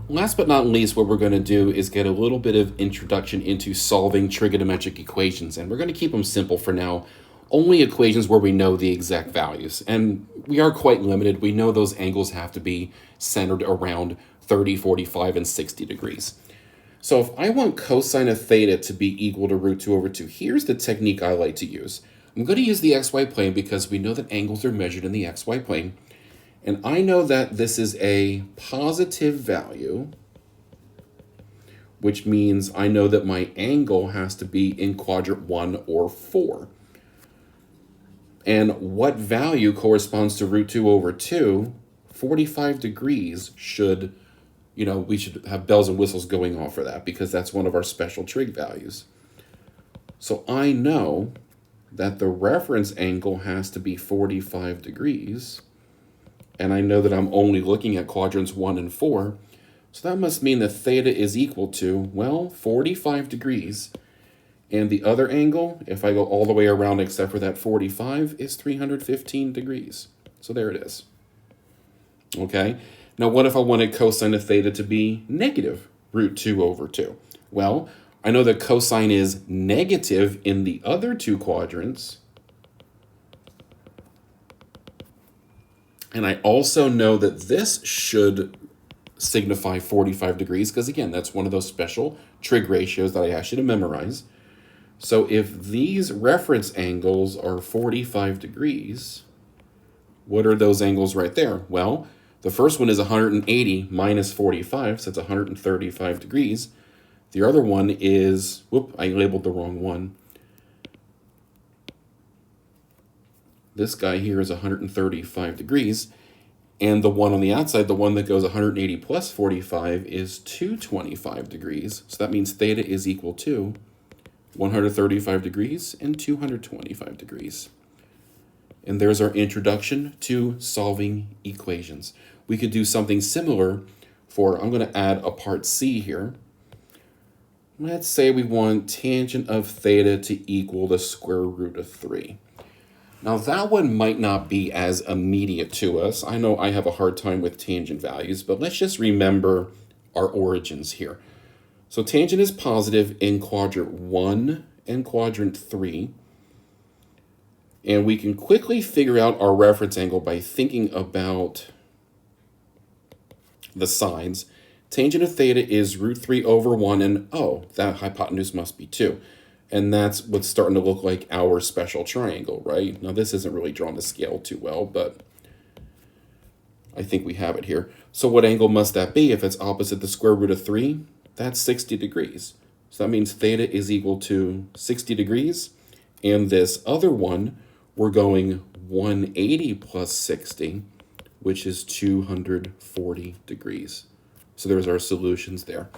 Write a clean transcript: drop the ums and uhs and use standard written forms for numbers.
Last but not least, what we're going to do is get a little bit of introduction into solving trigonometric equations, and we're going to keep them simple for now. Only equations where we know the exact values, and we are quite limited. We know those angles have to be centered around 30, 45, and 60 degrees. So if I want cosine of theta to be equal to root 2 over 2, here's the technique I like to use. I'm going to use the xy plane because we know that angles are measured in the xy plane. And I know that this is a positive value, which means I know that my angle has to be in quadrant 1 or 4. And what value corresponds to root 2 over 2? 45 degrees should, we should have bells and whistles going off for that because that's one of our special trig values. So I know that the reference angle has to be 45 degrees. And I know that I'm only looking at quadrants 1 and 4. So that must mean that theta is equal to, 45 degrees. And the other angle, if I go all the way around except for that 45, is 315 degrees. So there it is. Okay, now what if I wanted cosine of theta to be negative root 2 over 2? Well, I know that cosine is negative in the other two quadrants. And I also know that this should signify 45 degrees because, again, that's one of those special trig ratios that I asked you to memorize. So if these reference angles are 45 degrees, what are those angles right there? Well, the first one is 180 minus 45, so it's 135 degrees. The other one is, I labeled the wrong one. This guy here is 135 degrees. And the one on the outside, the one that goes 180 plus 45, is 225 degrees. So that means theta is equal to 135 degrees and 225 degrees. And there's our introduction to solving equations. We could do something similar for, I'm going to add a part C here. Let's say we want tangent of theta to equal the square root of 3. Now that one might not be as immediate to us. I know I have a hard time with tangent values, but let's just remember our origins here. So tangent is positive in quadrant 1 and quadrant 3. And we can quickly figure out our reference angle by thinking about the signs. Tangent of theta is root 3 over 1, and that hypotenuse must be 2. And that's what's starting to look like our special triangle, right? Now, this isn't really drawn to scale too well, but I think we have it here. So what angle must that be if it's opposite the square root of 3? That's 60 degrees. So that means theta is equal to 60 degrees. And this other one, we're going 180 plus 60, which is 240 degrees. So there's our solutions there.